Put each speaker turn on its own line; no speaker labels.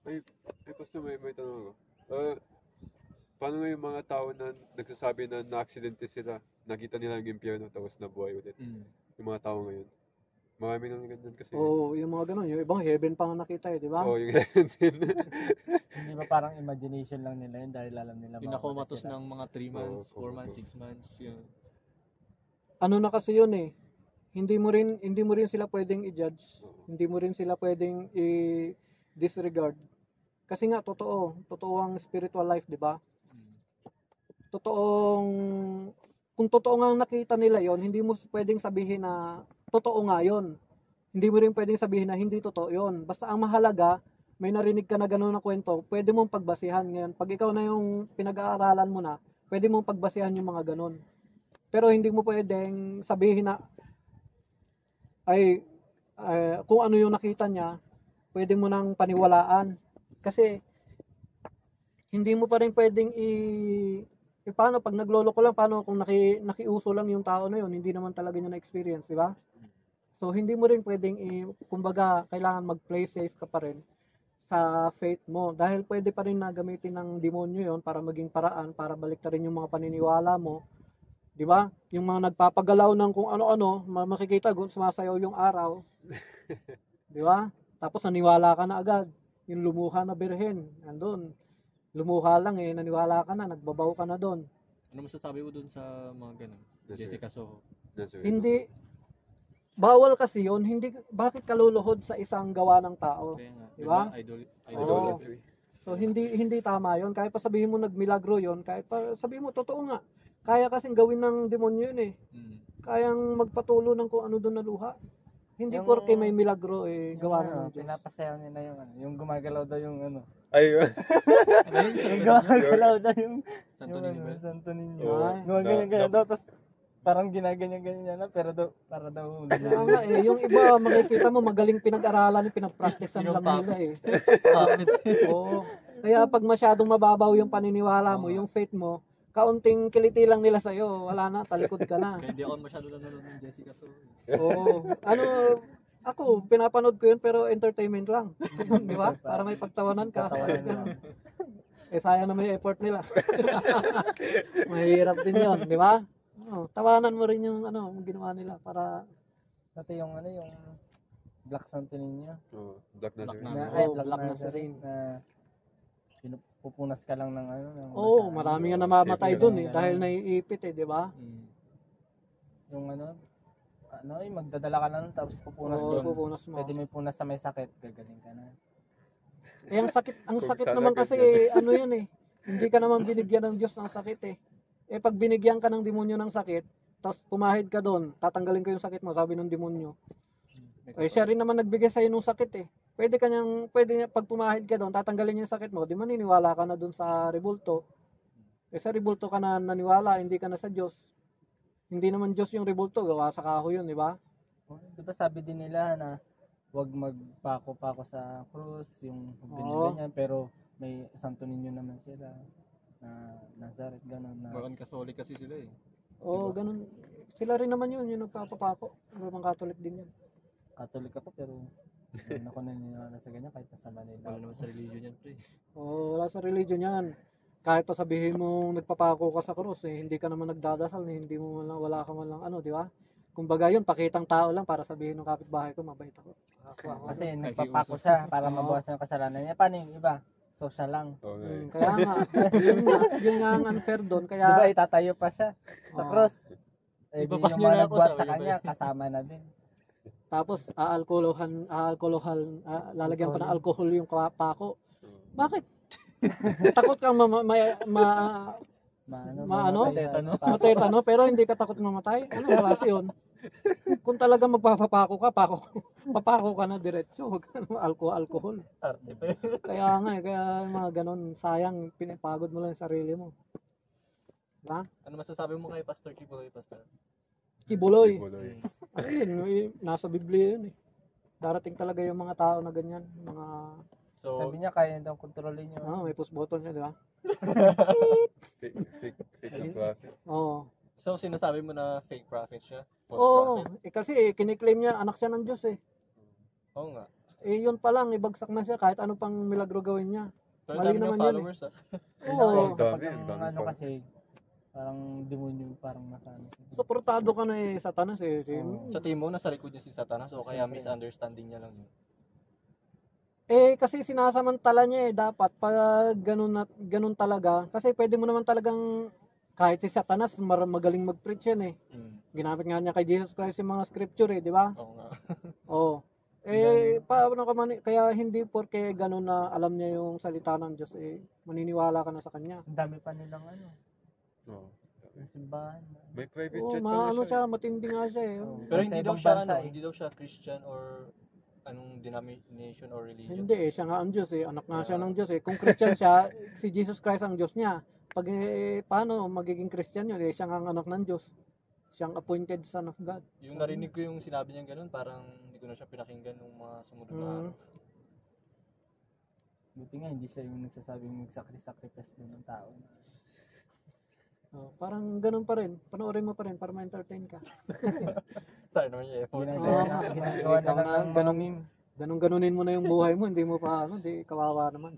Ay, Pastor, may tanong ako. Paano yung mga tao na nagsasabi na na-aksidente sila, nakita nila yung impyerno, tapos nabuhay ulit? Yung mga tao ngayon. Marami nang ganyan kasi.
Yung mga ganun. Yung ibang heaven pa nga nakita di ba?
Yung heaven din.
Hindi ba parang imagination lang nila yun dahil alam nila
Pinakomatos ng mga 3 months, 4 months, 6 months, yun.
Ano na kasi yun hindi mo rin sila pwedeng i-judge. Hindi mo rin sila pwedeng i-disregard. Kasi nga totoo ang spiritual life, di ba? Kung totoo nga nakita nila yon, hindi mo pwedeng sabihin na totoo nga yon. Hindi mo rin pwedeng sabihin na hindi totoo yon. Basta ang mahalaga, may narinig ka na gano'n na kwento, pwede mong pagbasihan ngayon. Pag ikaw na yung pinag-aaralan mo na, pwede mong pagbasihan yung mga gano'n. Pero hindi mo pwedeng sabihin na kung ano yung nakita niya, pwede mo nang paniwalaan. Kasi hindi mo pa rin pwedeng paano pag nagloloko lang, paano kung nakiuso lang yung tao na yun, hindi naman talaga niya na-experience, di ba? So hindi mo rin pwedeng kumbaga kailangan mag-play safe ka pa rin sa faith mo, dahil pwede pa rin na gamitin ng demonyo yon para maging paraan para baliktarin yung mga paniniwala mo, di ba? Yung mga nagpapagalaw ng kung ano-ano, makikita sumasayaw yung araw, di ba? Tapos naniwala ka na agad, yung lumuha na birhen, nandun. Lumuha lang naniwala ka na, nagbabaw ka na doon.
Ano masasabi mo doon sa mga ganun? Jessica Soho.
Hindi, bawal kasi yun. Hindi, bakit kaluluhod sa isang gawa ng tao? Di ba?
Idolatry.
So hindi tama yun. Kahit pa sabihin mo nagmilagro yun, kahit pa sabihin mo totoo nga. Kaya kasing gawin ng demonyo yun Kayang magpatulo ng kung ano doon na luha. Hindi porke may milagro gawa ng Diyos.
Pinapasayaw nila yung gumagalaw daw yung
Ayun.
Gumagalaw daw yung
Santo Niño.
Gumaganyan daw, tapos parang ginaganyan na, pero para daw
yung iba makikita mo magaling pinag-aralan, pinag-practicean lang nila Oo. Kaya pag masyadong mababaw yung paniniwala mo, yung faith mo, kaunting kiliti lang nila sa'yo, wala na, talikod ka na.
Kaya hindi ako masyado nanonood ng Jessica Soho.
Ako, pinapanood ko yun pero entertainment lang. Di ba? Para may pagtawanan ka. Sayang na may effort nila. Mahirap din yun, di ba? Tawanan mo rin yung ginawa nila para
pati yung Black Santo Niño.
Black Nazarene.
Black Nazarene.
Pupunas ka lang ng
marami nga namamatay doon dahil naiipit di ba?
Yung magdadala ka lang tapos pupunas doon.
Pupunas mo.
Pwede may punas sa may sakit, gagaling ka na.
Ang sakit naman kasi yun Hindi ka naman binigyan ng Diyos ng sakit pag binigyan ka ng demonyo ng sakit, tapos pumahid ka doon, tatanggalin ko yung sakit mo, sabi ng demonyo. Siya rin naman nagbigay sa'yo ng sakit Pwede niya, pag pumahid ka doon, tatanggalin niya yung sakit mo, di maniniwala ka na doon sa rebulto. Sa rebulto ka na naniwala, hindi ka na sa Diyos. Hindi naman Diyos yung rebulto, gawa sa kahoy yun, di ba?
Di ba sabi din nila na huwag magpako-pako sa krus, yung ganyan, pero may Santo Niño naman sila na Nazareth, gano'n.
Parang Catholic kasi sila
Ganun. Sila rin naman yun, yung nagpapapako. Mga Catholic din yan.
Catholic ako, pero hindi ako naniniwala sa ganyan kahit nasa Manila.
Wala naman sa religion yan, pre.
Wala sa religion yan. Kahit pa sabihin mo nagpapako ka sa krus, hindi ka naman nagdadasal, hindi mo wala ka man lang di ba? Kumbaga yun, pakitang tao lang para sabihin ng kapitbahay ko, mabait ako.
Kasi nagpapako siya para mabawasan yung kasalanan niya. Paano yung iba? Social lang.
Kaya nga, yun nga ang unfair doon. Kaya,
diba itatayo pa siya sa cross?
Iba
Yung
pa nyo na ako
buhat
sa
sa kanya, kasama na din.
Tapos, lalagyan pa ng alcohol yung pako. Bakit? Takot kang matetano, pero hindi ka takot mamatay? Ano klase yun? Kung talaga magpapapako ka, papako ka na diretso, huwag ka na alcohol. Kaya mga ganon, sayang, pinapagod mo lang yung sarili mo. Diba?
Ano masasabi mo kay Pastor Kibuloy, Pastor?
Kibuloy. Ayun, nasa Biblia yun Darating talaga yung mga tao na ganyan, mga...
So, sabi niya kaya daw kontrolin yun.
May push button siya, di ba?
Fake prophet.
So, sinasabi mo na fake prophet siya?
Kasi kiniklaim niya, anak siya ng Diyos
Oo nga.
eh yun pa lang, ibagsak na siya kahit ano pang milagro gawin niya.
Pero
Mali
dami
naman
ng
yun
followers ah.
Oo.
Ang
Kapag
dami, ang dami
ano
pa.
kasi, parang demonyo, parang nasano.
Suportado ka na eh, Satanas eh.
Oo.
Sa tingin mo, nasa likod niya si Satanas o kaya misunderstanding niya lang yun?
Eh kasi sinasamantala niya eh, dapat pag ganun talaga. Kasi pwede mo naman talagang, kahit si Satanas, magaling mag-preach yan eh. Ginamit nga niya kay Jesus Christ yung mga scripture eh, di ba?
Oo nga.
Oo. Eh, paano ka man, kaya hindi porke ganun na alam niya yung salita ng Diyos eh, maniniwala ka na sa kanya.
Ang dami pa nilang ano,
Oo.
yung simbahan.
May private
Oo,
jet pa nga
ano
siya.
siya, matindi nga siya eh.
Oo.
Pero
Sa
hindi daw
ibang
siya
bansa,
hindi daw siya Christian or anong denomination or religion.
Hindi eh, siya nga ang Diyos eh, anak nga siya ng Diyos eh. Kung Christian siya, si Jesus Christ ang Diyos niya. Pag paano magiging Christian yun eh, siya nga ang anak ng Diyos. Siyang appointed son of God.
Yung narinig ko yung sinabi niya ganun, parang hindi ko na siya pinakinggan nung mga sumunod na araw.
Buti nga, hindi siya yung nagsasabing magsakrisacrifice din ng tao.
Oh, parang ganun pa rin. Panoorin mo pa rin para ma-entertain ka.
Sorry naman yung effort.
Ginagawa na lang ng
ganunin mo na yung buhay mo, hindi mo pa hindi kawawa naman.